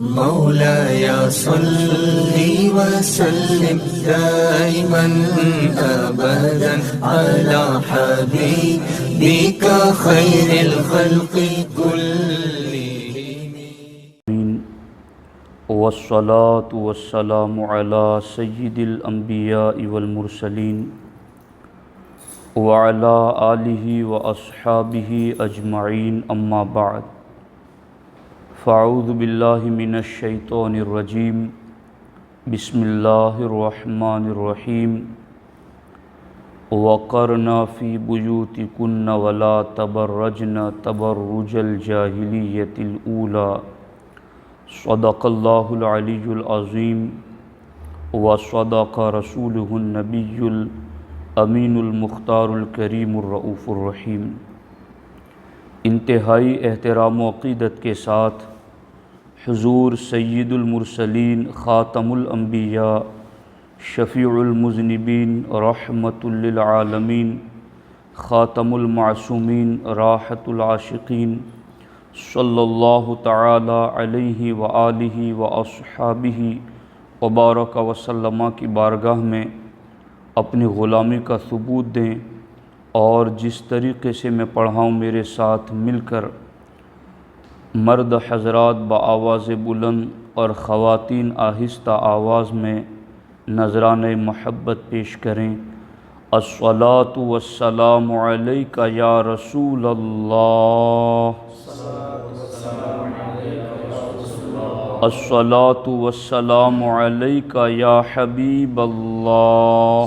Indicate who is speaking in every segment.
Speaker 1: مولاي صل وسلم دائما أبدا على حبيبك خير الخلق كلهم.
Speaker 2: والصلاة والسلام على سيد الأنبياء والمرسلين وعلى آله وأصحابه أجمعين، أما بعد، فاعوذ باللہ من الشیطان الرجیم، بسم اللہ الرحمن الرحیم. وقرن فی بیوتکن ولا تبرجن تبرج الجاہلیۃ الاولی. صدق اللہ العلی العظیم وصدق رسولہ النبی الامین المختار الکریم الرؤوف الرحیم. انتہائی احترام و عقیدت کے ساتھ حضور سید المرسلین، خاتم الانبیاء، شفیع المذنبین، رحمت للعالمین، خاتم المعصومین، راحت العاشقین، صلی اللہ تعالی علیہ وآلہ واصحابہ وبارک وسلم کی بارگاہ میں اپنی غلامی کا ثبوت دیں، اور جس طریقے سے میں پڑھاؤں میرے ساتھ مل کر مرد حضرات بآواز بلند اور خواتین آہستہ آواز میں نذرانۂ محبت پیش کریں. الصلاۃ والسلام علیک یا رسول اللہ، الصلاۃ والسلام علیک یا حبیب اللہ،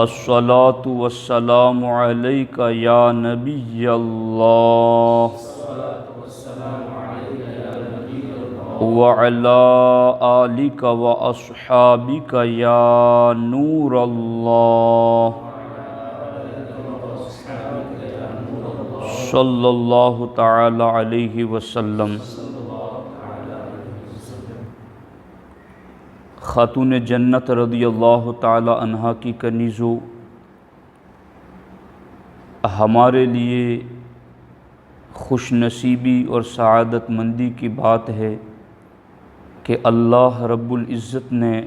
Speaker 2: الصلاۃ والسلام علیک یا نبی اللہ، وعلی آلک واصحابک یا نور اللہ، صلی اللہ تعالی علیہ وسلم. خاتون جنت رضی اللہ تعالی عنہا کی کنیزوں، ہمارے لیے خوش نصیبی اور سعادت مندی کی بات ہے کہ اللہ رب العزت نے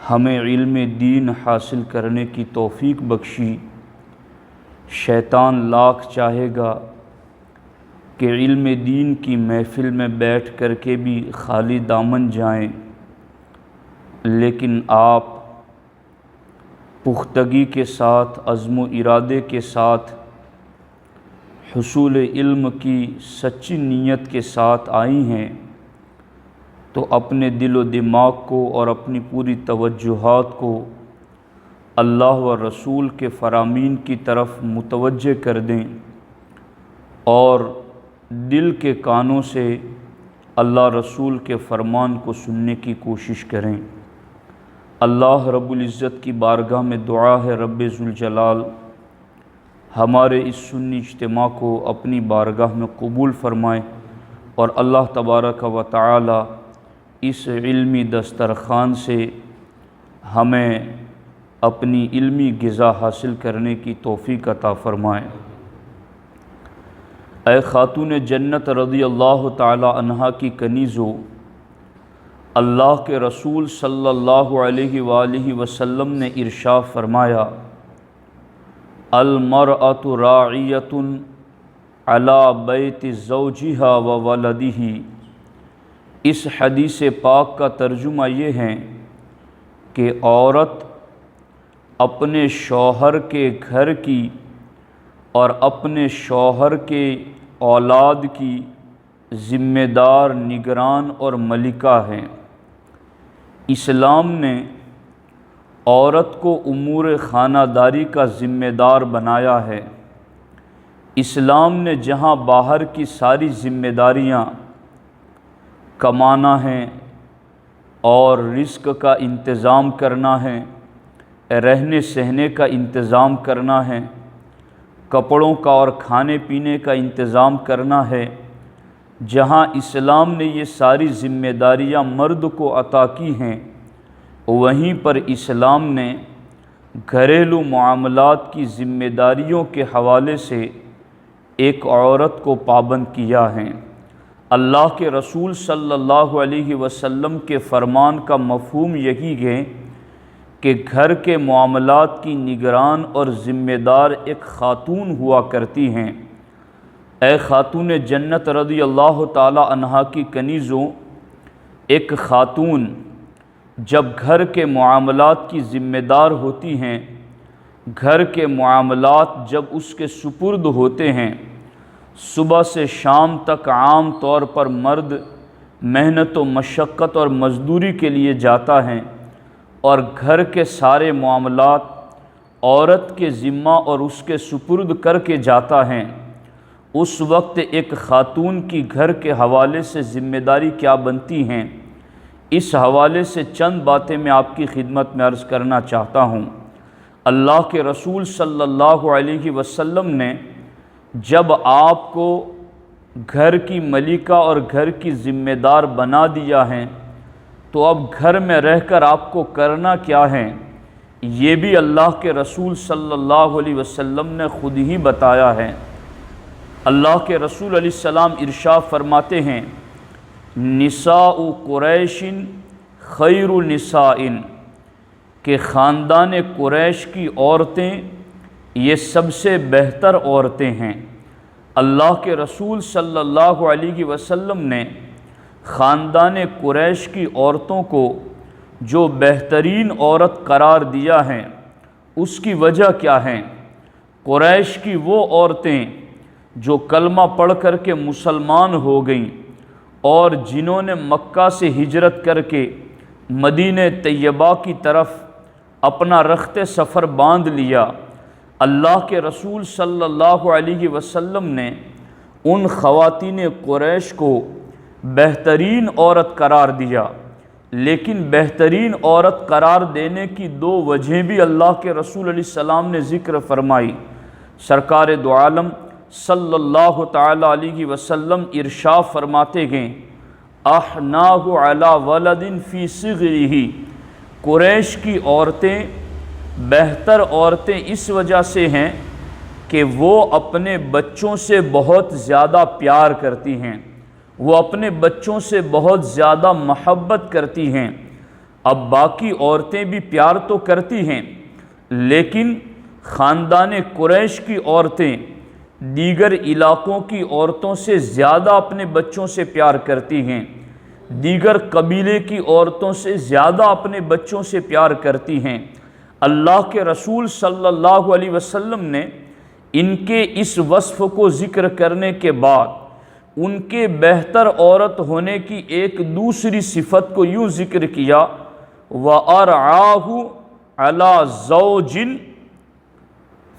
Speaker 2: ہمیں علم دین حاصل کرنے کی توفیق بخشی. شیطان لاکھ چاہے گا کہ علم دین کی محفل میں بیٹھ کر کے بھی خالی دامن جائیں، لیکن آپ پختگی کے ساتھ، عزم و ارادے کے ساتھ، حصول علم کی سچی نیت کے ساتھ آئی ہیں، تو اپنے دل و دماغ کو اور اپنی پوری توجہات کو اللہ و رسول کے فرامین کی طرف متوجہ کر دیں، اور دل کے کانوں سے اللہ رسول کے فرمان کو سننے کی کوشش کریں. اللہ رب العزت کی بارگاہ میں دعا ہے رب ذوالجلال ہمارے اس سنی اجتماع کو اپنی بارگاہ میں قبول فرمائے، اور اللہ تبارک و تعالی اس علمی دسترخوان سے ہمیں اپنی علمی غذا حاصل کرنے کی توفیق عطا فرمائے. اے خاتون جنت رضی اللہ تعالی عنہا کی کنیزوں، اللہ کے رسول صلی اللہ علیہ وآلہ وسلم نے ارشاد فرمایا، المرأۃ راعیۃ علی بیت زوجہا و ولدہ. اس حدیث پاک کا ترجمہ یہ ہے کہ عورت اپنے شوہر کے گھر کی اور اپنے شوہر کے اولاد کی ذمہ دار، نگران اور ملکہ ہے. اسلام نے عورت کو امور خانہ داری کا ذمہ دار بنایا ہے. اسلام نے جہاں باہر کی ساری ذمہ داریاں، کمانا ہے اور رزق کا انتظام کرنا ہے، رہنے سہنے کا انتظام کرنا ہے، کپڑوں کا اور کھانے پینے کا انتظام کرنا ہے، جہاں اسلام نے یہ ساری ذمہ داریاں مرد کو عطا کی ہیں، وہیں پر اسلام نے گھریلو معاملات کی ذمہ داریوں کے حوالے سے ایک عورت کو پابند کیا ہے۔ اللہ کے رسول صلی اللہ علیہ وسلم کے فرمان کا مفہوم یہی ہے کہ گھر کے معاملات کی نگران اور ذمہ دار ایک خاتون ہوا کرتی ہیں۔ اے خاتون جنت رضی اللہ تعالی عنہا کی کنیزوں، ایک خاتون جب گھر کے معاملات کی ذمہ دار ہوتی ہیں، گھر کے معاملات جب اس کے سپرد ہوتے ہیں، صبح سے شام تک عام طور پر مرد محنت و مشقت اور مزدوری کے لیے جاتا ہے اور گھر کے سارے معاملات عورت کے ذمہ اور اس کے سپرد کر کے جاتا ہے، اس وقت ایک خاتون کی گھر کے حوالے سے ذمہ داری کیا بنتی ہیں، اس حوالے سے چند باتیں میں آپ کی خدمت میں عرض کرنا چاہتا ہوں۔ اللہ کے رسول صلی اللہ علیہ وسلم نے جب آپ کو گھر کی ملکہ اور گھر کی ذمہ دار بنا دیا ہے تو اب گھر میں رہ کر آپ کو کرنا کیا ہے، یہ بھی اللہ کے رسول صلی اللہ علیہ وسلم نے خود ہی بتایا ہے۔ اللہ کے رسول علیہ السلام ارشاد فرماتے ہیں، نساء قریش خیر نساء، کہ خاندان قریش کی عورتیں یہ سب سے بہتر عورتیں ہیں۔ اللہ کے رسول صلی اللہ علیہ وسلم نے خاندان قریش کی عورتوں کو جو بہترین عورت قرار دیا ہے، اس کی وجہ کیا ہے؟ قریش کی وہ عورتیں جو کلمہ پڑھ کر کے مسلمان ہو گئیں اور جنہوں نے مکہ سے ہجرت کر کے مدینہ طیبہ کی طرف اپنا رخت سفر باندھ لیا، اللہ کے رسول صلی اللہ علیہ وسلم نے ان خواتین قریش کو بہترین عورت قرار دیا، لیکن بہترین عورت قرار دینے کی دو وجہیں بھی اللہ کے رسول علیہ السلام نے ذکر فرمائی۔ سرکار دو عالم صلی اللہ تعالی علیہ وسلم ارشاد فرماتے گئے، احناہ علی ولد فی صغرہ، قریش کی عورتیں بہتر عورتیں اس وجہ سے ہیں کہ وہ اپنے بچوں سے بہت زیادہ پیار کرتی ہیں، وہ اپنے بچوں سے بہت زیادہ محبت کرتی ہیں۔ اب باقی عورتیں بھی پیار تو کرتی ہیں، لیکن خاندان قریش کی عورتیں دیگر علاقوں کی عورتوں سے زیادہ اپنے بچوں سے پیار کرتی ہیں، دیگر قبیلے کی عورتوں سے زیادہ اپنے بچوں سے پیار کرتی ہیں۔ اللہ کے رسول صلی اللہ علیہ وسلم نے ان کے اس وصف کو ذکر کرنے کے بعد ان کے بہتر عورت ہونے کی ایک دوسری صفت کو یوں ذکر کیا، وَأَرْعَاهُ عَلَى زَوْجٍ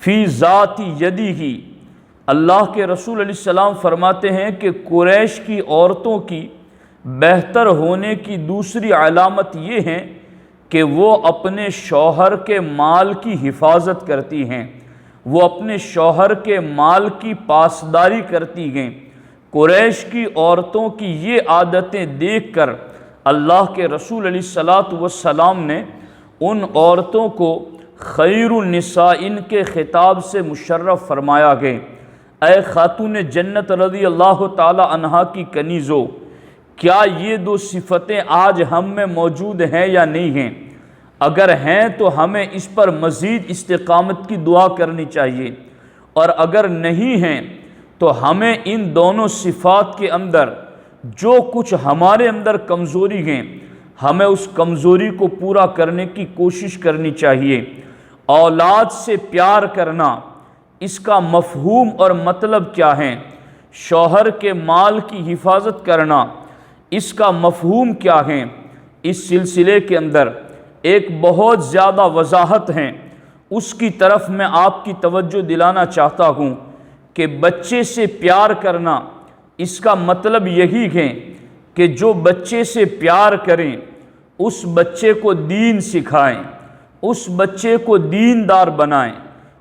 Speaker 2: فِي ذَاتِ يَدِهِ۔ اللہ کے رسول علیہ السلام فرماتے ہیں کہ قریش کی عورتوں کی بہتر ہونے کی دوسری علامت یہ ہے کہ وہ اپنے شوہر کے مال کی حفاظت کرتی ہیں، وہ اپنے شوہر کے مال کی پاسداری کرتی ہیں۔ قریش کی عورتوں کی یہ عادتیں دیکھ کر اللہ کے رسول علیہ السلام نے ان عورتوں کو خیر النساء کے خطاب سے مشرف فرمایا گئے۔ اے خاتون جنت رضی اللہ تعالی عنہا کی کنیزوں، کیا یہ دو صفتیں آج ہم میں موجود ہیں یا نہیں ہیں؟ اگر ہیں تو ہمیں اس پر مزید استقامت کی دعا کرنی چاہیے، اور اگر نہیں ہیں تو ہمیں ان دونوں صفات کے اندر جو کچھ ہمارے اندر کمزوری ہیں، ہمیں اس کمزوری کو پورا کرنے کی کوشش کرنی چاہیے۔ اولاد سے پیار کرنا، اس کا مفہوم اور مطلب کیا ہے؟ شوہر کے مال کی حفاظت کرنا، اس کا مفہوم کیا ہے؟ اس سلسلے کے اندر ایک بہت زیادہ وضاحت ہے، اس کی طرف میں آپ کی توجہ دلانا چاہتا ہوں کہ بچے سے پیار کرنا، اس کا مطلب یہی ہے کہ جو بچے سے پیار کریں اس بچے کو دین سکھائیں، اس بچے کو دیندار بنائیں،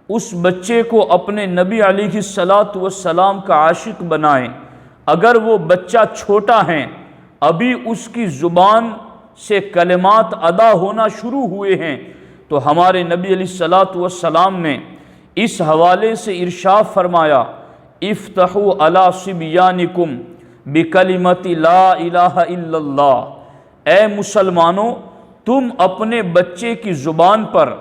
Speaker 2: اس بچے کو اپنے نبی علیہ السلام کا عاشق بنائیں۔ اگر وہ بچہ چھوٹا ہے، ابھی اس کی زبان سے کلمات ادا ہونا شروع ہوئے ہیں، تو ہمارے نبی علیہ السلام نے اس حوالے سے ارشاد فرمایا، افتحوا علی صبیانکم بکلمۃ لا الہ الا اللہ، اے مسلمانوں تم اپنے بچے کی زبان پر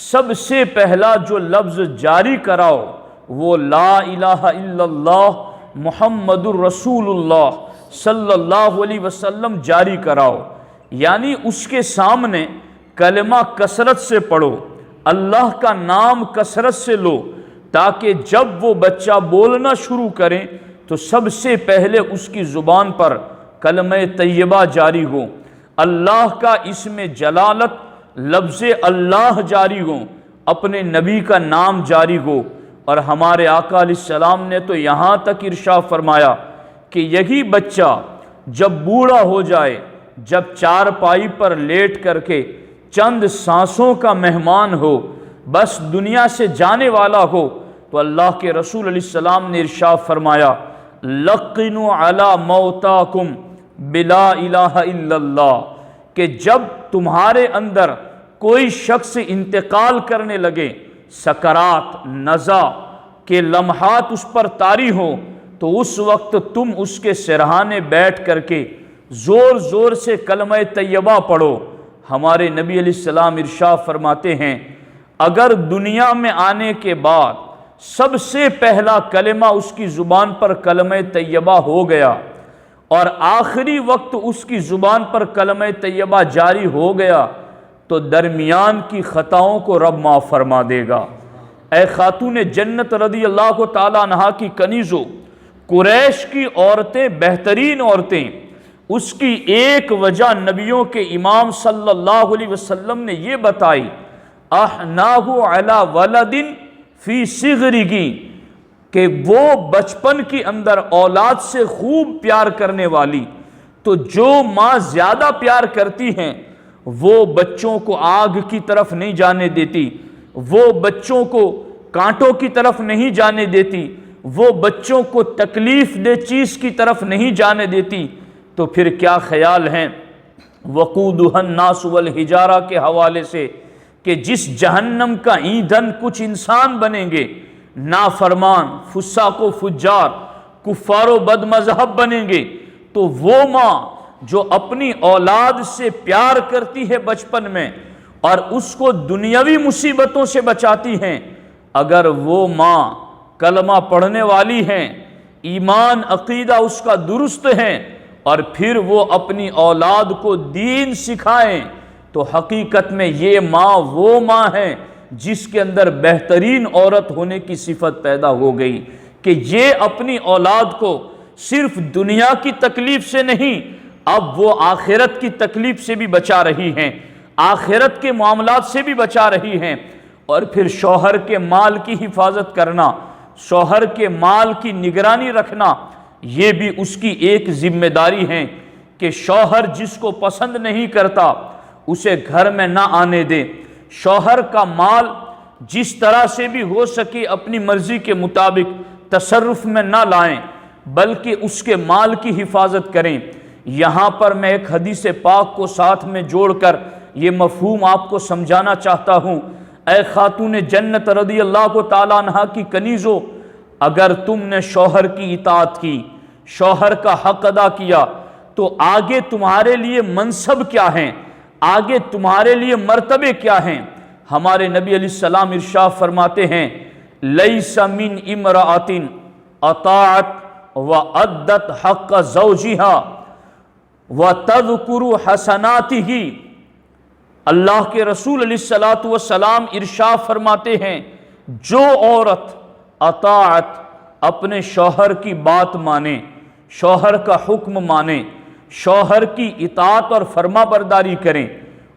Speaker 2: سب سے پہلا جو لفظ جاری کراؤ وہ لا الہ الا اللہ محمد الرسول اللہ صلی اللہ علیہ وسلم جاری کراؤ، یعنی اس کے سامنے کلمہ کثرت سے پڑھو، اللہ کا نام کثرت سے لو، تاکہ جب وہ بچہ بولنا شروع کرے تو سب سے پہلے اس کی زبان پر کلمہ طیبہ جاری ہو، اللہ کا اسم جلالت لفظ اللہ جاری ہو، اپنے نبی کا نام جاری ہو۔ اور ہمارے آقا علیہ السلام نے تو یہاں تک ارشاد فرمایا کہ یہی بچہ جب بوڑھا ہو جائے، جب چارپائی پر لیٹ کر کے چند سانسوں کا مہمان ہو، بس دنیا سے جانے والا ہو، تو اللہ کے رسول علیہ السلام نے ارشاد فرمایا لقنوا علی موتاکم بلا الہ الا اللہ، کہ جب تمہارے اندر کوئی شخص انتقال کرنے لگے، سکرات نزع کے لمحات اس پر طاری ہوں، تو اس وقت تم اس کے سرہانے بیٹھ کر کے زور زور سے کلمہ طیبہ پڑھو۔ ہمارے نبی علیہ السلام ارشاد فرماتے ہیں اگر دنیا میں آنے کے بعد سب سے پہلا کلمہ اس کی زبان پر کلمہ طیبہ ہو گیا اور آخری وقت اس کی زبان پر کلمہ طیبہ جاری ہو گیا تو درمیان کی خطاؤں کو رب معاف فرما دے گا۔ اے خاتون جنت رضی اللہ تعالیٰ عنہا کی کنیزو، قریش کی عورتیں بہترین عورتیں، اس کی ایک وجہ نبیوں کے امام صلی اللہ علیہ وسلم نے یہ بتائی احناہ علی ولد فی صغرہ، کہ وہ بچپن کے اندر اولاد سے خوب پیار کرنے والی، تو جو ماں زیادہ پیار کرتی ہیں وہ بچوں کو آگ کی طرف نہیں جانے دیتی، وہ بچوں کو کانٹوں کی طرف نہیں جانے دیتی، وہ بچوں کو تکلیف دہ چیز کی طرف نہیں جانے دیتی، تو پھر کیا خیال ہیں وقودھا الناس والحجارہ کے حوالے سے کہ جس جہنم کا ایندھن کچھ انسان بنیں گے، نافرمان، فساق و فجار، کفار و بد مذہب بنیں گے، تو وہ ماں جو اپنی اولاد سے پیار کرتی ہے بچپن میں اور اس کو دنیاوی مصیبتوں سے بچاتی ہیں، اگر وہ ماں کلمہ پڑھنے والی ہیں، ایمان عقیدہ اس کا درست ہے، اور پھر وہ اپنی اولاد کو دین سکھائیں، تو حقیقت میں یہ ماں وہ ماں ہے جس کے اندر بہترین عورت ہونے کی صفت پیدا ہو گئی کہ یہ اپنی اولاد کو صرف دنیا کی تکلیف سے نہیں، اب وہ آخرت کی تکلیف سے بھی بچا رہی ہیں، آخرت کے معاملات سے بھی بچا رہی ہیں۔ اور پھر شوہر کے مال کی حفاظت کرنا، شوہر کے مال کی نگرانی رکھنا، یہ بھی اس کی ایک ذمہ داری ہے کہ شوہر جس کو پسند نہیں کرتا اسے گھر میں نہ آنے دے، شوہر کا مال جس طرح سے بھی ہو سکے اپنی مرضی کے مطابق تصرف میں نہ لائیں، بلکہ اس کے مال کی حفاظت کریں۔ یہاں پر میں ایک حدیث پاک کو ساتھ میں جوڑ کر یہ مفہوم آپ کو سمجھانا چاہتا ہوں۔ اے خاتون جنت رضی اللہ تعالیٰ عنہا کی کنیزو، اگر تم نے شوہر کی اطاعت کی، شوہر کا حق ادا کیا، تو آگے تمہارے لیے منصب کیا ہیں، آگے تمہارے لیے مرتبے کیا ہیں۔ ہمارے نبی علیہ السلام ارشاد فرماتے ہیں لیس من امرأۃ اطاعت وأدت حق زوجها وتذکر حسناتہ، اللہ کے رسول علیہ السلام ارشاد فرماتے ہیں جو عورت اطاعت اپنے شوہر کی بات مانے، شوہر کا حکم مانے، شوہر کی اطاعت اور فرما برداری کریں،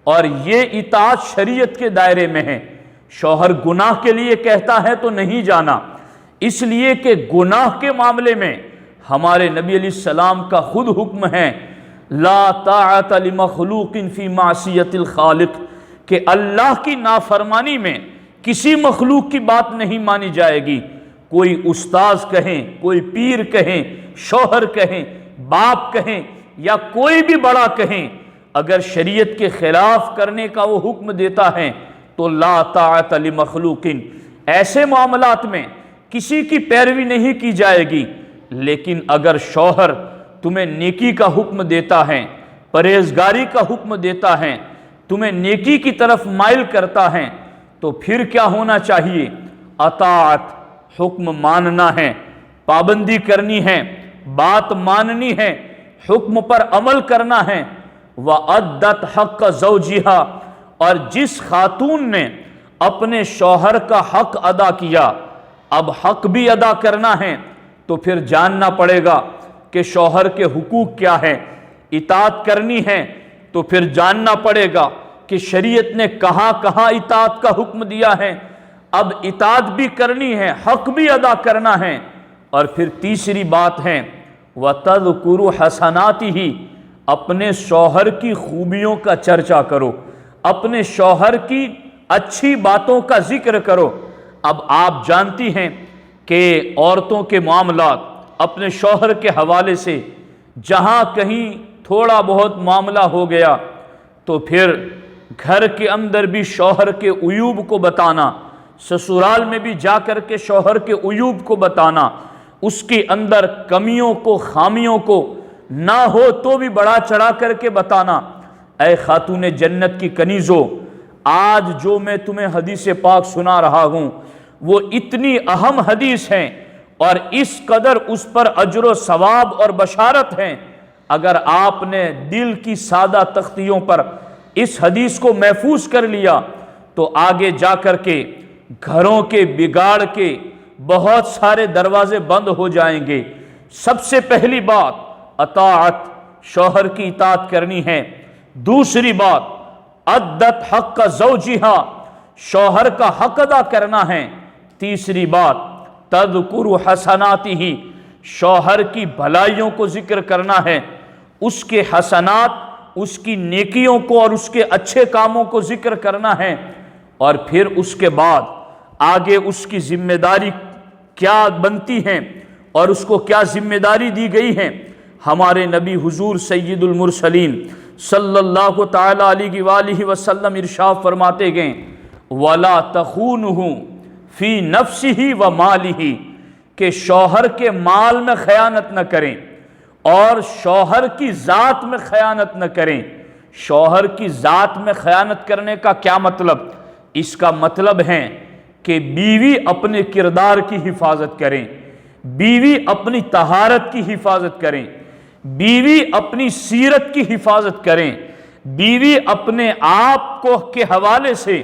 Speaker 2: اور یہ اطاعت شریعت کے دائرے میں ہے، شوہر گناہ کے لیے کہتا ہے تو نہیں جانا، اس لیے کہ گناہ کے معاملے میں ہمارے نبی علیہ السلام کا خود حکم ہے لا طاعت لمخلوق فی معصیت الخالق، کہ اللہ کی نافرمانی میں کسی مخلوق کی بات نہیں مانی جائے گی، کوئی استاذ کہیں، کوئی پیر کہیں، شوہر کہیں، باپ کہیں یا کوئی بھی بڑا کہیں، اگر شریعت کے خلاف کرنے کا وہ حکم دیتا ہے تو لا طاعت لمخلوق۔ ایسے معاملات میں کسی کی پیروی نہیں کی جائے گی۔ لیکن اگر شوہر تمہیں نیکی کا حکم دیتا ہے، پرہیزگاری کا حکم دیتا ہے، تمہیں نیکی کی طرف مائل کرتا ہے، تو پھر کیا ہونا چاہیے؟ اطاعت، حکم ماننا ہے، پابندی کرنی ہے، بات ماننی ہے، حکم پر عمل کرنا ہے۔ وَأَدَّتْ حَقَّ زَوْجِهَا، اور جس خاتون نے اپنے شوہر کا حق ادا کیا، اب حق بھی ادا کرنا ہے، تو پھر جاننا پڑے گا کہ شوہر کے حقوق کیا ہے۔ اطاعت کرنی ہے تو پھر جاننا پڑے گا کہ شریعت نے کہاں کہاں اطاعت کا حکم دیا ہے۔ اب اطاعت بھی کرنی ہے، حق بھی ادا کرنا ہے۔ اور پھر تیسری بات ہے وَتَذْكُرُ حَسَنَاتِهِ، اپنے شوہر کی خوبیوں کا چرچا کرو، اپنے شوہر کی اچھی باتوں کا ذکر کرو۔ اب آپ جانتی ہیں کہ عورتوں کے معاملات اپنے شوہر کے حوالے سے جہاں کہیں تھوڑا بہت معاملہ ہو گیا تو پھر گھر کے اندر بھی شوہر کے عیوب کو بتانا، سسرال میں بھی جا کر کے شوہر کے عیوب کو بتانا، اس کے اندر کمیوں کو، خامیوں کو نہ ہو تو بھی بڑا چڑھا کر کے بتانا۔ اے خاتون جنت کی کنیزو، آج جو میں تمہیں حدیث پاک سنا رہا ہوں وہ اتنی اہم حدیث ہیں اور اس قدر اس پر اجر و ثواب اور بشارت ہیں، اگر آپ نے دل کی سادہ تختیوں پر اس حدیث کو محفوظ کر لیا تو آگے جا کر کے گھروں کے بگاڑ کے بہت سارے دروازے بند ہو جائیں گے۔ سب سے پہلی بات اطاعت، شوہر کی اطاعت کرنی ہے۔ دوسری بات عدت حق زوجہا، شوہر کا حق ادا کرنا ہے۔ تیسری بات تذکر حسناتہ، شوہر کی بھلائیوں کو ذکر کرنا ہے، اس کے حسنات، اس کی نیکیوں کو اور اس کے اچھے کاموں کو ذکر کرنا ہے۔ اور پھر اس کے بعد آگے اس کی ذمہ داری کیا بنتی ہیں اور اس کو کیا ذمہ داری دی گئی ہے۔ ہمارے نبی حضور سید المرسلین صلی اللہ تعالیٰ علیہ وآلہ وسلم ارشاد فرماتے گئے وَلَا تَخُونُهُ فِي نَفْسِهِ وَمَالِهِ، کہ شوہر کے مال میں خیانت نہ کریں اور شوہر کی ذات میں خیانت نہ کریں۔ شوہر کی ذات میں خیانت کرنے کا کیا مطلب؟ اس کا مطلب ہے کہ بیوی اپنے کردار کی حفاظت کریں، بیوی اپنی طہارت کی حفاظت کریں، بیوی اپنی سیرت کی حفاظت کریں، بیوی اپنے آپ کو کے حوالے سے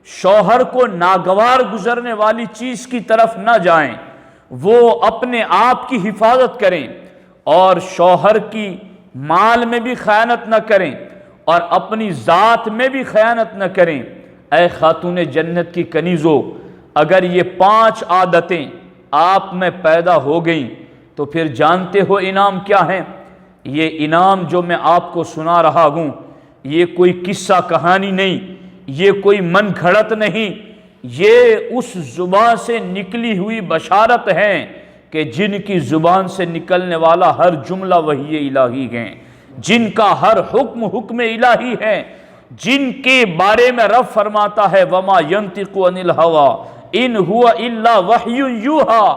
Speaker 2: شوہر کو ناگوار گزرنے والی چیز کی طرف نہ جائیں، وہ اپنے آپ کی حفاظت کریں اور شوہر کی مال میں بھی خیانت نہ کریں اور اپنی ذات میں بھی خیانت نہ کریں۔ اے خاتون جنت کی کنیزو، اگر یہ 5 عادتیں آپ میں پیدا ہو گئیں تو پھر جانتے ہو انعام کیا ہے؟ یہ انعام جو میں آپ کو سنا رہا ہوں یہ کوئی قصہ کہانی نہیں، یہ کوئی من گھڑت نہیں، یہ اس زبان سے نکلی ہوئی بشارت ہے کہ جن کی زبان سے نکلنے والا ہر جملہ وحی الہی ہے، جن کا ہر حکم حکم الہی ہے، جن کے بارے میں رب فرماتا ہے وَمَا يَنْتِقُ عَنِ الْهَوَىٰ إِنْ هُوَ إِلَّا وَحْيٌ يُوحَىٰ،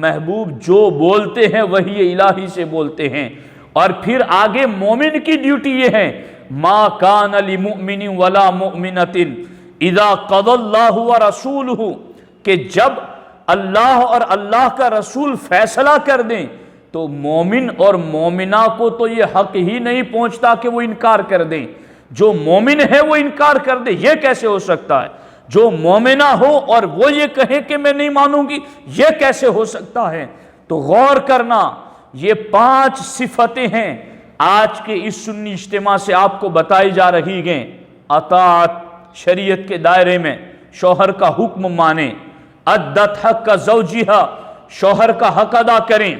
Speaker 2: محبوب جو بولتے ہیں وحی الہی سے بولتے ہیں۔ اور پھر آگے مومن کی ڈیوٹی یہ ہے مَا كَانَ لِمُؤْمِنٍ وَلَا مُؤْمِنَةٍ إِذَا قَضَى اللَّهُ وَرَسُولُهُ، کہ جب اللہ اور اللہ کا رسول فیصلہ کر دیں تو مومن اور مومنہ کو تو یہ حق ہی نہیں پہنچتا کہ وہ انکار کر دیں۔ جو مومن ہے وہ انکار کر دے، یہ کیسے ہو سکتا ہے؟ جو مومنہ ہو اور وہ یہ کہے کہ میں نہیں مانوں گی، یہ کیسے ہو سکتا ہے؟ تو غور کرنا، یہ 5 صفتیں ہیں آج کے اس سنی اجتماع سے آپ کو بتائی جا رہی ہیں۔ اطاعت، شریعت کے دائرے میں شوہر کا حکم مانیں، عدت حق زوجہا، شوہر کا حق ادا کریں،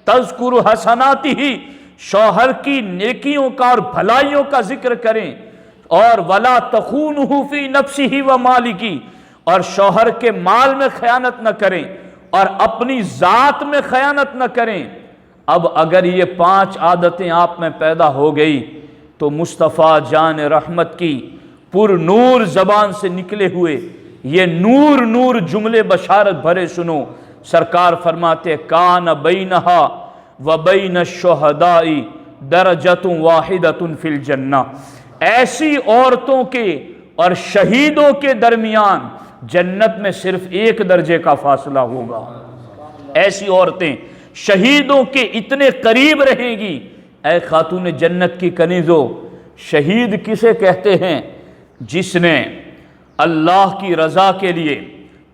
Speaker 2: تذکر حسناتہ، شوہر کی نیکیوں کا اور بھلائیوں کا ذکر کریں، اور وَلَا تَخُونُهُ فِي نَفْسِهِ وَمَالِهِ، اور شوہر کے مال میں خیانت نہ کریں اور اپنی ذات میں خیانت نہ کریں۔ اب اگر یہ 5 عادتیں آپ میں پیدا ہو گئی تو مصطفیٰ جان رحمت کی پر نور زبان سے نکلے ہوئے یہ نور نور جملے بشارت بھرے سنو۔ سرکار فرماتے کان بینہا و بین الشہداء درجۃ واحدۃ فی الجنہ، ایسی عورتوں کے اور شہیدوں کے درمیان جنت میں صرف ایک درجے کا فاصلہ ہوگا۔ ایسی عورتیں شہیدوں کے اتنے قریب رہیں گی۔ اے خاتون جنت کی کنیزو، شہید کسے کہتے ہیں؟ جس نے اللہ کی رضا کے لیے،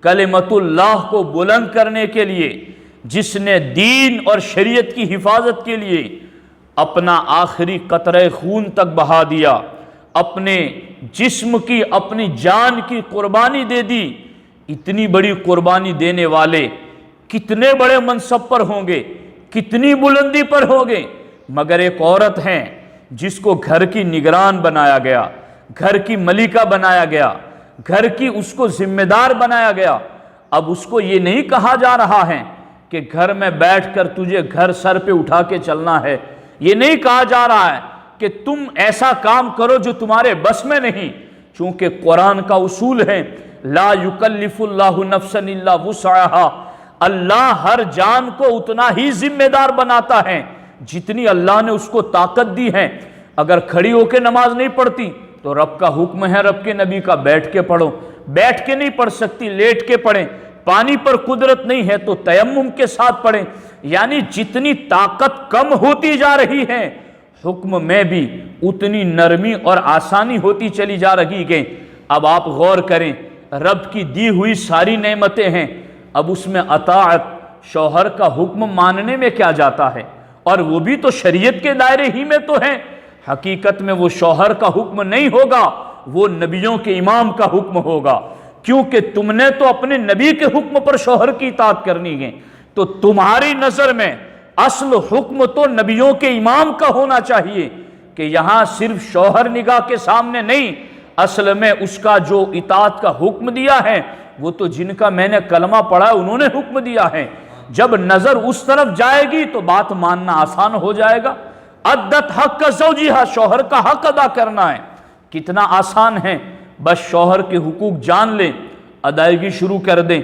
Speaker 2: کلمت اللہ کو بلند کرنے کے لیے، جس نے دین اور شریعت کی حفاظت کے لیے اپنا آخری قطرہ خون تک بہا دیا، اپنے جسم کی، اپنی جان کی قربانی دے دی۔ اتنی بڑی قربانی دینے والے کتنے بڑے منصب پر ہوں گے، کتنی بلندی پر ہوں گے، مگر ایک عورت ہیں جس کو گھر کی نگران بنایا گیا، گھر کی ملکہ بنایا گیا، گھر کی اس کو ذمہ دار بنایا گیا۔ اب اس کو یہ نہیں کہا جا رہا ہے کہ گھر میں بیٹھ کر تجھے گھر سر پہ اٹھا کے چلنا ہے، یہ نہیں کہا جا رہا ہے کہ تم ایسا کام کرو جو تمہارے بس میں نہیں، چونکہ قرآن کا اصول ہے لا یکلف اللہ نفسا الا وسعها، اللہ ہر جان کو اتنا ہی ذمہ دار بناتا ہے جتنی اللہ نے اس کو طاقت دی ہے۔ اگر کھڑی ہو کے نماز نہیں پڑھتی تو رب کا حکم ہے، رب کے نبی کا بیٹھ کے پڑھو، بیٹھ کے نہیں پڑھ سکتی لیٹ کے پڑھیں، پانی پر قدرت نہیں ہے تو تیمم کے ساتھ پڑھیں۔ یعنی جتنی طاقت کم ہوتی جا رہی ہے، حکم میں بھی اتنی نرمی اور آسانی ہوتی چلی جا رہی ہے۔ اب آپ غور کریں، رب کی دی ہوئی ساری نعمتیں ہیں، اب اس میں اطاعت، شوہر کا حکم ماننے میں کیا جاتا ہے؟ اور وہ بھی تو شریعت کے دائرے ہی میں تو ہے۔ حقیقت میں وہ شوہر کا حکم نہیں ہوگا، وہ نبیوں کے امام کا حکم ہوگا، کیونکہ تم نے تو اپنے نبی کے حکم پر شوہر کی اطاعت کرنی ہے، تو تمہاری نظر میں اصل حکم تو نبیوں کے امام کا ہونا چاہیے کہ یہاں صرف شوہر نگاہ کے سامنے نہیں، اصل میں اس کا جو اطاعت کا حکم دیا ہے وہ تو جن کا میں نے کلمہ پڑھا انہوں نے حکم دیا ہے۔ جب نظر اس طرف جائے گی تو بات ماننا آسان ہو جائے گا۔ عدت حق زوجہا، شوہر کا حق ادا کرنا ہے، کتنا آسان ہے، بس شوہر کے حقوق جان لیں، ادائیگی شروع کر دیں۔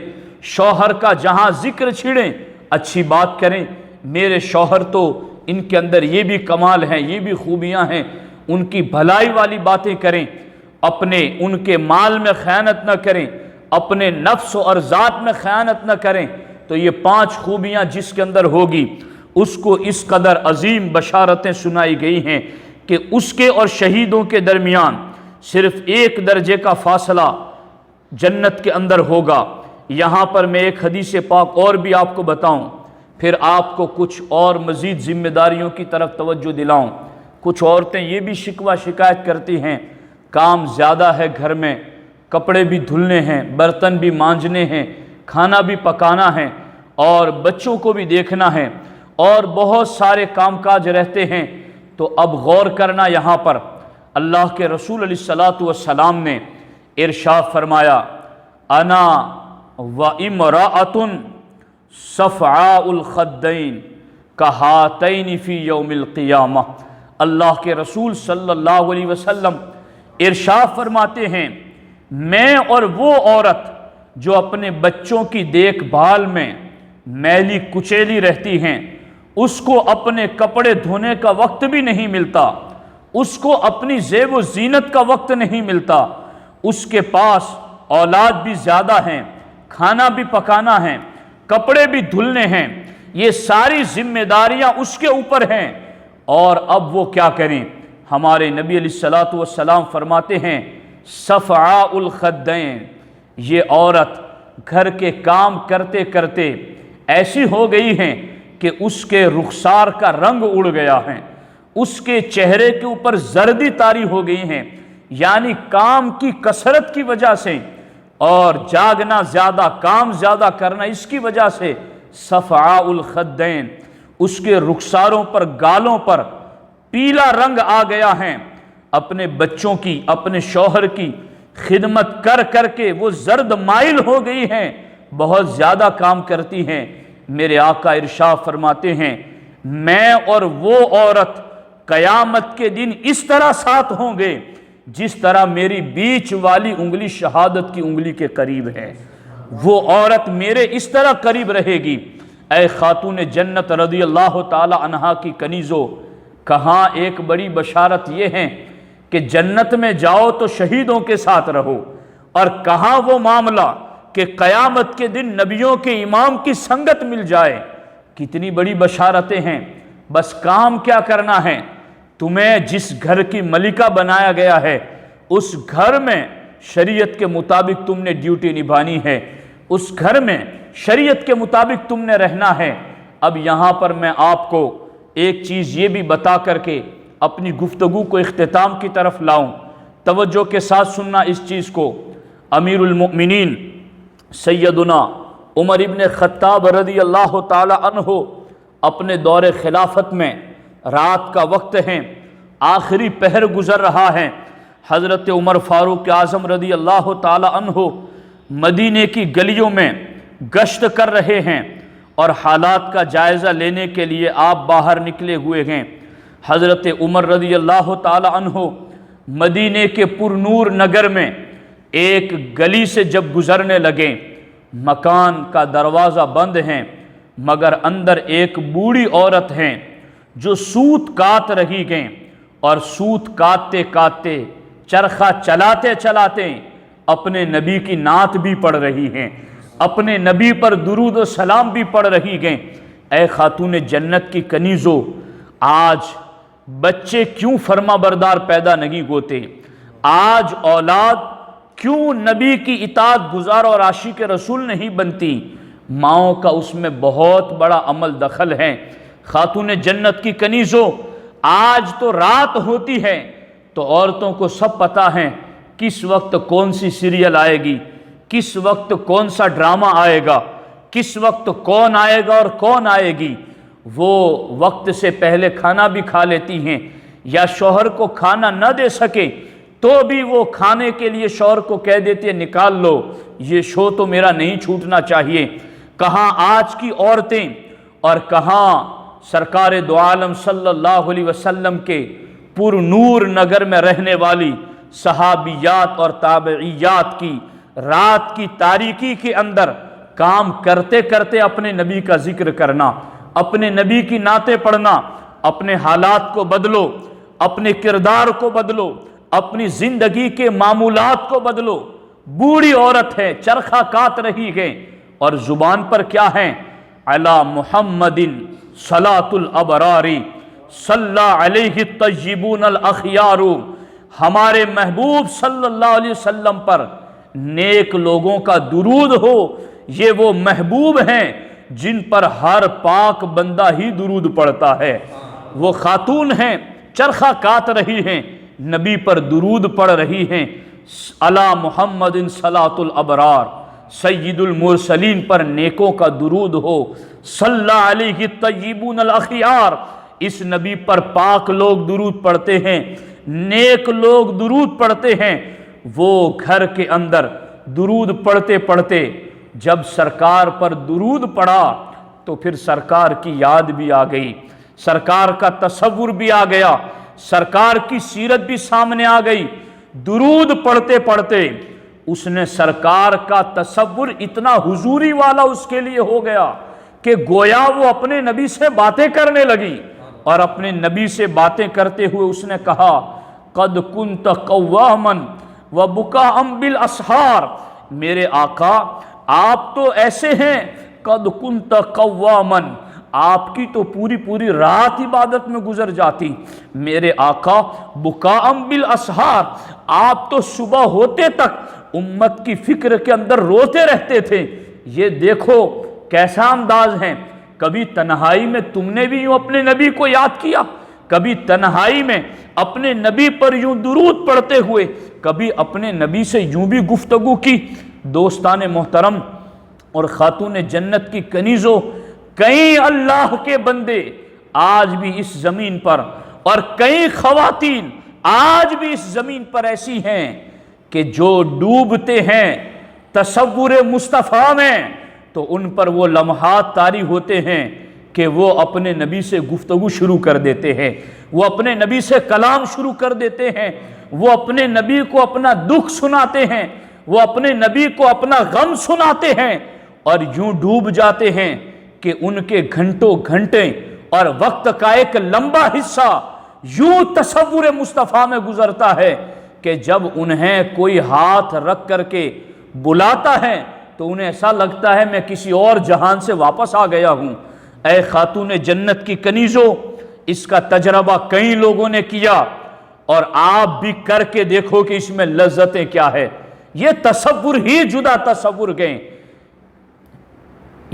Speaker 2: شوہر کا جہاں ذکر چھڑیں، اچھی بات کریں، میرے شوہر تو ان کے اندر یہ بھی کمال ہیں، یہ بھی خوبیاں ہیں، ان کی بھلائی والی باتیں کریں، اپنے ان کے مال میں خیانت نہ کریں، اپنے نفس اور ذات میں خیانت نہ کریں۔ تو یہ 5 خوبیاں جس کے اندر ہوگی اس کو اس قدر عظیم بشارتیں سنائی گئی ہیں کہ اس کے اور شہیدوں کے درمیان صرف ایک درجے کا فاصلہ جنت کے اندر ہوگا۔ یہاں پر میں ایک حدیث پاک اور بھی آپ کو بتاؤں، پھر آپ کو کچھ اور مزید ذمہ داریوں کی طرف توجہ دلاؤں۔ کچھ عورتیں یہ بھی شکوہ شکایت کرتی ہیں کام زیادہ ہے گھر میں، کپڑے بھی دھلنے ہیں، برتن بھی مانجنے ہیں، کھانا بھی پکانا ہے اور بچوں کو بھی دیکھنا ہے اور بہت سارے کام کاج رہتے ہیں۔ تو اب غور کرنا، یہاں پر اللہ کے رسول علیہ الصلاۃ والسلام نے ارشاد فرمایا انا وامرأۃ صفعاء الخدین کہاتین فی یوم القیامہ۔ اللہ کے رسول صلی اللہ علیہ وسلم ارشاد فرماتے ہیں میں اور وہ عورت جو اپنے بچوں کی دیکھ بھال میں میلی کچیلی رہتی ہیں، اس کو اپنے کپڑے دھونے کا وقت بھی نہیں ملتا، اس کو اپنی زیب و زینت کا وقت نہیں ملتا، اس کے پاس اولاد بھی زیادہ ہیں، کھانا بھی پکانا ہے، کپڑے بھی دھلنے ہیں، یہ ساری ذمہ داریاں اس کے اوپر ہیں، اور اب وہ کیا کریں؟ ہمارے نبی علیہ الصلاۃ والسلام فرماتے ہیں صفعاء الخدین، یہ عورت گھر کے کام کرتے کرتے ایسی ہو گئی ہیں کہ اس کے رخسار کا رنگ اڑ گیا ہے، اس کے چہرے کے اوپر زردی طاری ہو گئی ہیں، یعنی کام کی کثرت کی وجہ سے اور جاگنا زیادہ، کام زیادہ کرنا، اس کی وجہ سے صفعاء الخدین، اس کے رخساروں پر، گالوں پر پیلا رنگ آ گیا ہے۔ اپنے بچوں کی، اپنے شوہر کی خدمت کر کر کے وہ زرد مائل ہو گئی ہیں، بہت زیادہ کام کرتی ہیں۔ میرے آقا ارشاد فرماتے ہیں میں اور وہ عورت قیامت کے دن اس طرح ساتھ ہوں گے جس طرح میری بیچ والی انگلی شہادت کی انگلی کے قریب ہے۔ وہ عورت میرے اس طرح قریب رہے گی۔ اے خاتون جنت رضی اللہ تعالی عنہا کی کنیزو، کہاں ایک بڑی بشارت یہ ہے کہ جنت میں جاؤ تو شہیدوں کے ساتھ رہو، اور کہاں وہ معاملہ کہ قیامت کے دن نبیوں کے امام کی سنگت مل جائے۔ کتنی بڑی بشارتیں ہیں۔ بس کام کیا کرنا ہے؟ تمہیں جس گھر کی ملکہ بنایا گیا ہے اس گھر میں شریعت کے مطابق تم نے ڈیوٹی نبھانی ہے، اس گھر میں شریعت کے مطابق تم نے رہنا ہے۔ اب یہاں پر میں آپ کو ایک چیز یہ بھی بتا کر کے اپنی گفتگو کو اختتام کی طرف لاؤں، توجہ کے ساتھ سننا اس چیز کو۔ امیر المؤمنین سیدنا عمر ابن خطاب رضی اللہ تعالی عنہ اپنے دور خلافت میں رات کا وقت ہے، آخری پہر گزر رہا ہے۔ حضرت عمر فاروق اعظم رضی اللہ تعالی عنہ مدینے کی گلیوں میں گشت کر رہے ہیں اور حالات کا جائزہ لینے کے لیے آپ باہر نکلے ہوئے ہیں۔ حضرت عمر رضی اللہ تعالی عنہ مدینے کے پرنور نگر میں ایک گلی سے جب گزرنے لگے، مکان کا دروازہ بند ہے مگر اندر ایک بوڑھی عورت ہیں جو سوت کات رہی گئیں، اور سوت کاتتے کاتتے چرخہ چلاتے چلاتے اپنے نبی کی نعت بھی پڑھ رہی ہیں، اپنے نبی پر درود و سلام بھی پڑھ رہی گئیں۔ اے خاتون جنت کی کنیزو، آج بچے کیوں فرما بردار پیدا نہیں ہوتے؟ آج اولاد کیوں نبی کی اطاعت گزار اور عاشق رسول نہیں بنتی؟ ماؤں کا اس میں بہت بڑا عمل دخل ہے۔ خاتون جنت کی کنیزو، آج تو رات ہوتی ہے تو عورتوں کو سب پتہ ہے کس وقت کون سی سیریل آئے گی، کس وقت کون سا ڈرامہ آئے گا، کس وقت کون آئے گا اور کون آئے گی۔ وہ وقت سے پہلے کھانا بھی کھا لیتی ہیں، یا شوہر کو کھانا نہ دے سکے تو بھی وہ کھانے کے لیے شوہر کو کہہ دیتی ہے نکال لو، یہ شو تو میرا نہیں چھوٹنا چاہیے۔ کہاں آج کی عورتیں اور کہاں سرکار دو عالم صلی اللہ علیہ وسلم کے پر نور نگر میں رہنے والی صحابیات اور تابعیات کی رات کی تاریکی کے اندر کام کرتے کرتے اپنے نبی کا ذکر کرنا، اپنے نبی کی نعتیں پڑھنا۔ اپنے حالات کو بدلو، اپنے کردار کو بدلو، اپنی زندگی کے معمولات کو بدلو۔ بوڑھی عورت ہے، چرخہ کات رہی ہے، اور زبان پر کیا ہے؟ علی محمد صلاۃ الابرار صلی علیہ الطیبون الاخیار۔ ہمارے محبوب صلی اللہ علیہ وسلم پر نیک لوگوں کا درود ہو۔ یہ وہ محبوب ہیں جن پر ہر پاک بندہ ہی درود پڑھتا ہے۔ وہ خاتون ہیں، چرخہ کات رہی ہیں، نبی پر درود پڑھ رہی ہیں۔ علی محمد صلاۃ الابرار، سید المرسلین پر نیکوں کا درود ہو۔ صلی علیہ الطیبون الاخیار، اس نبی پر پاک لوگ درود پڑھتے ہیں، نیک لوگ درود پڑھتے ہیں۔ وہ گھر کے اندر درود پڑھتے پڑھتے جب سرکار پر درود پڑھا تو پھر سرکار کی یاد بھی آ گئی، سرکار کا تصور بھی آ گیا، سرکار کی سیرت بھی سامنے آ گئی۔ درود پڑھتے پڑھتے اس نے سرکار کا تصور اتنا حضوری والا اس کے لیے ہو گیا کہ گویا وہ اپنے نبی سے باتیں کرنے لگی، اور اپنے نبی سے باتیں کرتے ہوئے اس نے کہا قد کنت قواما وبکاء بالاسحار، میرے آقا آپ تو ایسے ہیں، قد کنت قواما، آپ کی تو پوری پوری رات عبادت میں گزر جاتی، میرے آقا بکاء بالاسحار، آپ تو صبح ہوتے تک امت کی فکر کے اندر روتے رہتے تھے۔ یہ دیکھو کیسا انداز ہے۔ کبھی تنہائی میں تم نے بھی یوں اپنے نبی کو یاد کیا؟ کبھی تنہائی میں اپنے نبی پر یوں درود پڑھتے ہوئے کبھی اپنے نبی سے یوں بھی گفتگو کی؟ دوستان محترم اور خاتون جنت کی کنیزوں، کئی اللہ کے بندے آج بھی اس زمین پر، اور کئی خواتین آج بھی اس زمین پر ایسی ہیں کہ جو ڈوبتے ہیں تصور مصطفیٰ میں، تو ان پر وہ لمحات طاری ہوتے ہیں کہ وہ اپنے نبی سے گفتگو شروع کر دیتے ہیں، وہ اپنے نبی سے کلام شروع کر دیتے ہیں، وہ اپنے نبی کو اپنا دکھ سناتے ہیں، وہ اپنے نبی کو اپنا غم سناتے ہیں اور یوں ڈوب جاتے ہیں کہ ان کے گھنٹوں گھنٹے اور وقت کا ایک لمبا حصہ یوں تصور مصطفیٰ میں گزرتا ہے کہ جب انہیں کوئی ہاتھ رکھ کر کے بلاتا ہے تو انہیں ایسا لگتا ہے میں کسی اور جہان سے واپس آ گیا ہوں۔ اے خاتون جنت کی کنیزوں، اس کا تجربہ کئی لوگوں نے کیا اور آپ بھی کر کے دیکھو کہ اس میں لذتیں کیا ہے۔ یہ تصور ہی جدا تصور گئے۔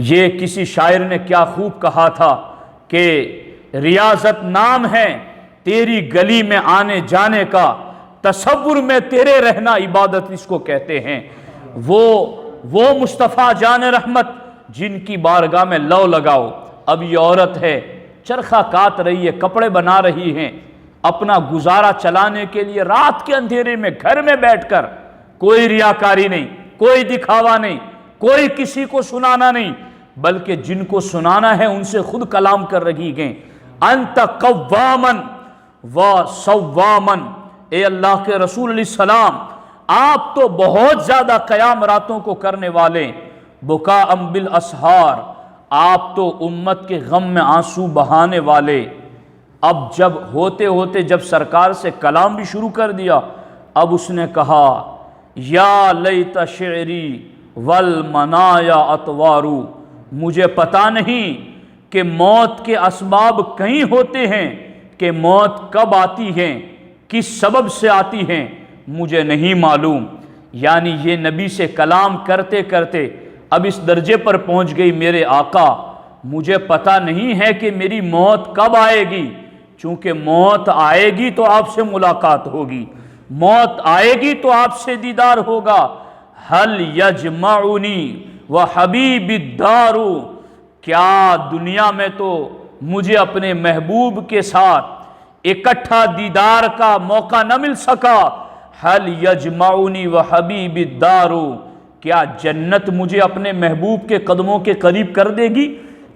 Speaker 2: یہ کسی شاعر نے کیا خوب کہا تھا کہ ریاضت نام ہے تیری گلی میں آنے جانے کا، تصور میں تیرے رہنا عبادت اس کو کہتے ہیں۔ وہ مصطفیٰ جان رحمت جن کی بارگاہ میں لو لگاؤ۔ اب یہ عورت ہے، چرخہ کاٹ رہی ہے، کپڑے بنا رہی ہیں، اپنا گزارا چلانے کے لیے رات کے اندھیرے میں گھر میں بیٹھ کر، کوئی ریاکاری نہیں، کوئی دکھاوا نہیں، کوئی کسی کو سنانا نہیں، بلکہ جن کو سنانا ہے ان سے خود کلام کر رہی ہیں۔ انت قوامن و صوامن، اے اللہ کے رسول علیہ السلام، آپ تو بہت زیادہ قیام راتوں کو کرنے والے، بکاء بالاسحار، آپ تو امت کے غم میں آنسو بہانے والے۔ اب جب ہوتے ہوتے جب سرکار سے کلام بھی شروع کر دیا، اب اس نے کہا یا لیت شعری والمنایا اطوارو، مجھے پتا نہیں کہ موت کے اسباب کہیں ہوتے ہیں، کہ موت کب آتی ہے، کس سبب سے آتی ہیں، مجھے نہیں معلوم۔ یعنی یہ نبی سے کلام کرتے کرتے اب اس درجے پر پہنچ گئی، میرے آقا مجھے پتا نہیں ہے کہ میری موت کب آئے گی، چونکہ موت آئے گی تو آپ سے ملاقات ہوگی، موت آئے گی تو آپ سے دیدار ہوگا۔ حل یجمعنی وحبیب الدار، کیا دنیا میں تو مجھے اپنے محبوب کے ساتھ اکٹھا دیدار کا موقع نہ مل سکا؟ حل یجمعنی وحبیب الدار، کیا جنت مجھے اپنے محبوب کے قدموں کے قریب کر دے گی؟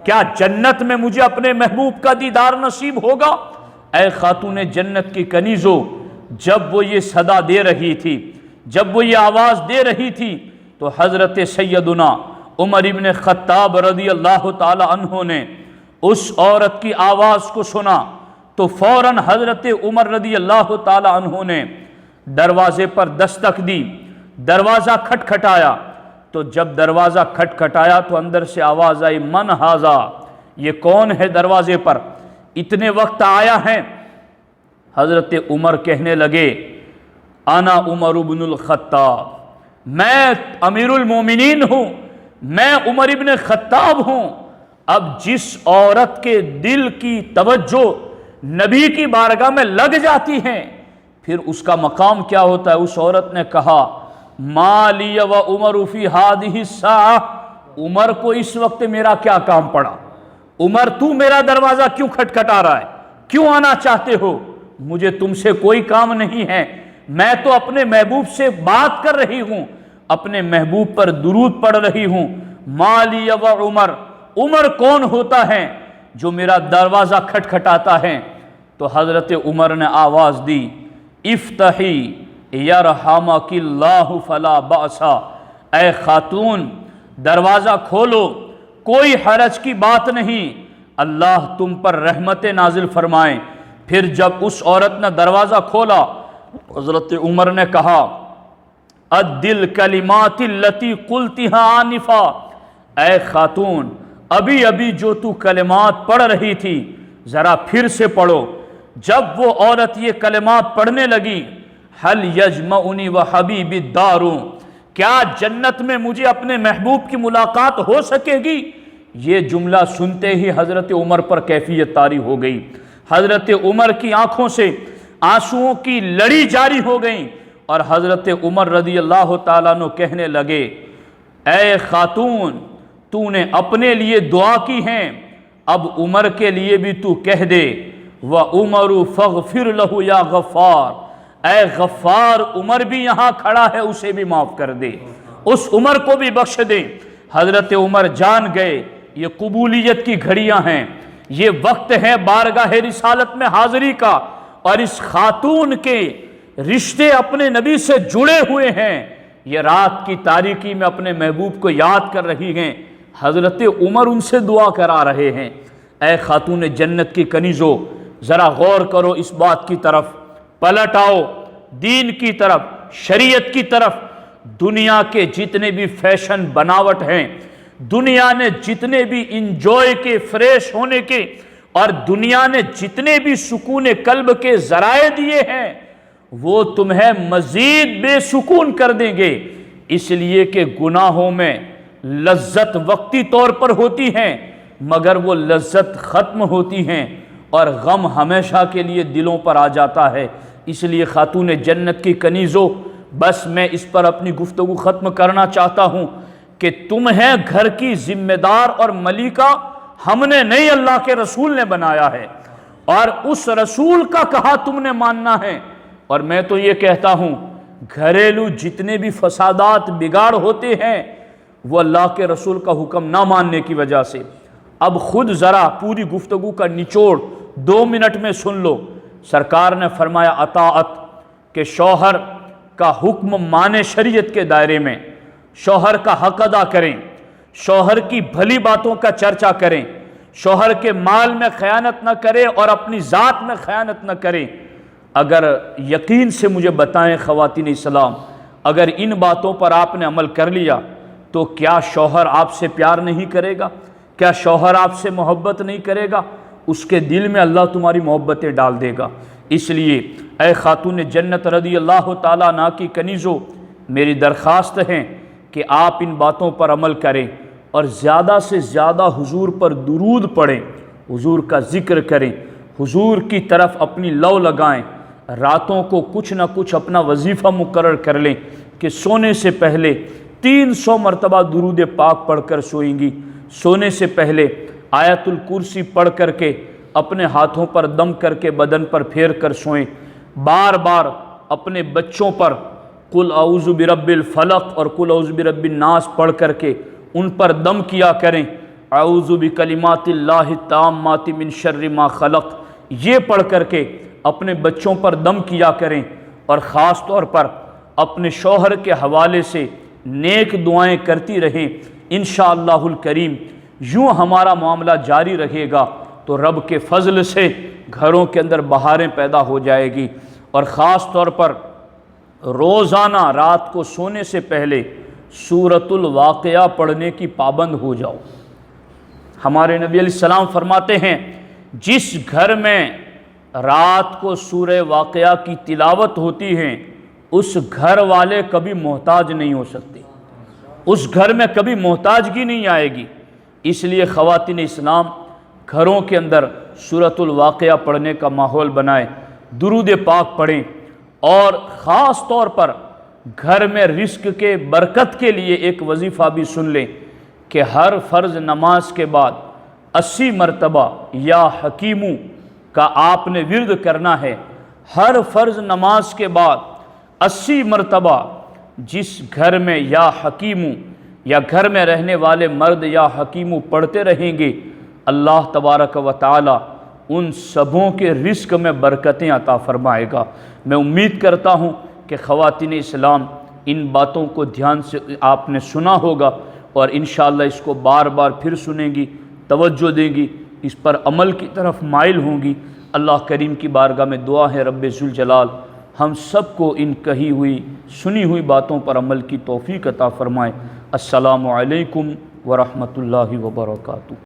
Speaker 2: کیا جنت میں مجھے اپنے محبوب کا دیدار نصیب ہوگا؟ اے خاتون جنت کی کنیزوں، جب وہ یہ صدا دے رہی تھی، جب وہ یہ آواز دے رہی تھی، تو حضرت سیدنا عمر ابن خطاب رضی اللہ تعالی عنہ نے اس عورت کی آواز کو سنا تو فوراً حضرت عمر رضی اللہ تعالی عنہ نے دروازے پر دستک دی، دروازہ کھٹکھٹایا، تو جب دروازہ کھٹکھٹایا تو اندر سے آواز آئی من ھذا، یہ کون ہے دروازے پر اتنے وقت آیا ہے؟ حضرت عمر کہنے لگے انا عمر بن الخطاب، میں امیر المومنین ہوں، میں عمر ابن خطاب ہوں۔ اب جس عورت کے دل کی توجہ نبی کی بارگاہ میں لگ جاتی ہے پھر اس کا مقام کیا ہوتا ہے؟ اس عورت نے کہا ما لی و عمر فی ہذہ الساعہ، عمر کو اس وقت میرا کیا کام پڑا؟ عمر تو میرا دروازہ کیوں کھٹکھٹا رہا ہے؟ کیوں آنا چاہتے ہو؟ مجھے تم سے کوئی کام نہیں ہے، میں تو اپنے محبوب سے بات کر رہی ہوں، اپنے محبوب پر درود پڑھ رہی ہوں۔ ما لی و عمر، عمر کون ہوتا ہے جو میرا دروازہ کھٹکھٹاتا ہے؟ تو حضرت عمر نے آواز دی افتحی یرحمک اللہ فلا بأسا، اے خاتون دروازہ کھولو، کوئی حرج کی بات نہیں، اللہ تم پر رحمت نازل فرمائیں۔ پھر جب اس عورت نے دروازہ کھولا حضرت عمر نے کہا الدل کلمات التی قلتها آنفا، اے خاتون ابھی ابھی جو تو کلمات پڑھ رہی تھی ذرا پھر سے پڑھو۔ جب وہ عورت یہ کلمات پڑھنے لگی حل یجمعنی وحبیب الدار، کیا جنت میں مجھے اپنے محبوب کی ملاقات ہو سکے گی؟ یہ جملہ سنتے ہی حضرت عمر پر کیفیت طاری ہو گئی، حضرت عمر کی آنکھوں سے آنسوؤں کی لڑی جاری ہو گئی، اور حضرت عمر رضی اللہ تعالیٰ عنہ کہنے لگے اے خاتون تو نے اپنے لیے دعا کی ہے، اب عمر کے لیے بھی تو کہہ دے وَعُمَرُ فَاغْفِرْ لَهُ یا غفار، اے غفار عمر بھی یہاں کھڑا ہے اسے بھی معاف کر دے، اس عمر کو بھی بخش دے۔ حضرت عمر جان گئے یہ قبولیت کی گھڑیاں ہیں، یہ وقت ہے بارگاہ رسالت میں حاضری کا، اور اس خاتون کے رشتے اپنے نبی سے جڑے ہوئے ہیں، یہ رات کی تاریکی میں اپنے محبوب کو یاد کر رہی ہیں۔ حضرت عمر ان سے دعا کرا رہے ہیں، اے خاتون جنت کی کنیزو، ذرا غور کرو اس بات کی طرف، پلٹ آؤ دین کی طرف، شریعت کی طرف۔ دنیا کے جتنے بھی فیشن بناوٹ ہیں، دنیا نے جتنے بھی انجوائے کے، فریش ہونے کے، اور دنیا نے جتنے بھی سکون قلب کے ذرائع دیے ہیں، وہ تمہیں مزید بے سکون کر دیں گے، اس لیے کہ گناہوں میں لذت وقتی طور پر ہوتی ہیں، مگر وہ لذت ختم ہوتی ہیں اور غم ہمیشہ کے لیے دلوں پر آ جاتا ہے۔ اس لیے خاتون جنت کی کنیزوں، بس میں اس پر اپنی گفتگو ختم کرنا چاہتا ہوں کہ تمہیں گھر کی ذمہ دار اور ملکہ ہم نے نہیں، اللہ کے رسول نے بنایا ہے، اور اس رسول کا کہا تم نے ماننا ہے۔ اور میں تو یہ کہتا ہوں، گھریلو جتنے بھی فسادات بگاڑ ہوتے ہیں وہ اللہ کے رسول کا حکم نہ ماننے کی وجہ سے۔ اب خود ذرا پوری گفتگو کا نچوڑ 2 منٹ میں سن لو۔ سرکار نے فرمایا اطاعت، کہ شوہر کا حکم مانے شریعت کے دائرے میں، شوہر کا حق ادا کریں، شوہر کی بھلی باتوں کا چرچا کریں، شوہر کے مال میں خیانت نہ کریں اور اپنی ذات میں خیانت نہ کریں۔ اگر یقین سے مجھے بتائیں خواتین اسلام، اگر ان باتوں پر آپ نے عمل کر لیا تو کیا شوہر آپ سے پیار نہیں کرے گا؟ کیا شوہر آپ سے محبت نہیں کرے گا؟ اس کے دل میں اللہ تمہاری محبتیں ڈال دے گا۔ اس لیے اے خاتون جنت رضی اللہ تعالیٰ عنہ کی کنیزوں، میری درخواست ہے کہ آپ ان باتوں پر عمل کریں اور زیادہ سے زیادہ حضور پر درود پڑھیں، حضور کا ذکر کریں، حضور کی طرف اپنی لو لگائیں، راتوں کو کچھ نہ کچھ اپنا وظیفہ مقرر کر لیں کہ سونے سے پہلے 300 مرتبہ درود پاک پڑھ کر سوئیں گی، سونے سے پہلے آیت الکرسی پڑھ کر کے اپنے ہاتھوں پر دم کر کے بدن پر پھیر کر سوئیں، بار بار اپنے بچوں پر قل اعوذ برب الفلق اور قل اعوذ برب الناس پڑھ کر کے ان پر دم کیا کریں، اعوذ بکلمات اللہ التامات من شر ما خلق، یہ پڑھ کر کے اپنے بچوں پر دم کیا کریں، اور خاص طور پر اپنے شوہر کے حوالے سے نیک دعائیں کرتی رہیں۔ انشاءاللہ الکریم یوں ہمارا معاملہ جاری رہے گا تو رب کے فضل سے گھروں کے اندر بہاریں پیدا ہو جائے گی۔ اور خاص طور پر روزانہ رات کو سونے سے پہلے سورۃ الواقعہ پڑھنے کی پابند ہو جاؤ۔ ہمارے نبی علیہ السلام فرماتے ہیں، جس گھر میں رات کو سورہ واقعہ کی تلاوت ہوتی ہے اس گھر والے کبھی محتاج نہیں ہو سکتے، اس گھر میں کبھی محتاجگی نہیں آئے گی۔ اس لیے خواتین اسلام گھروں کے اندر سورۃ الواقعہ پڑھنے کا ماحول بنائیں، درود پاک پڑھیں، اور خاص طور پر گھر میں رزق کے برکت کے لیے ایک وظیفہ بھی سن لیں کہ ہر فرض نماز کے بعد 80 مرتبہ یا حکیمو کا آپ نے ورد کرنا ہے۔ ہر فرض نماز کے بعد 80 مرتبہ جس گھر میں یا حکیمو یا گھر میں رہنے والے مرد یا حکیمو پڑھتے رہیں گے، اللہ تبارک و تعالی ان سبوں کے رزق میں برکتیں عطا فرمائے گا۔ میں امید کرتا ہوں کہ خواتین اسلام ان باتوں کو دھیان سے آپ نے سنا ہوگا اور انشاءاللہ اس کو بار بار پھر سنیں گی، توجہ دیں گی، اس پر عمل کی طرف مائل ہوں گی۔ اللہ کریم کی بارگاہ میں دعا ہے رب ذوالجلال ہم سب کو ان کہی ہوئی سنی ہوئی باتوں پر عمل کی توفیق عطا فرمائے۔ السلام علیکم ورحمۃ اللہ وبرکاتہ۔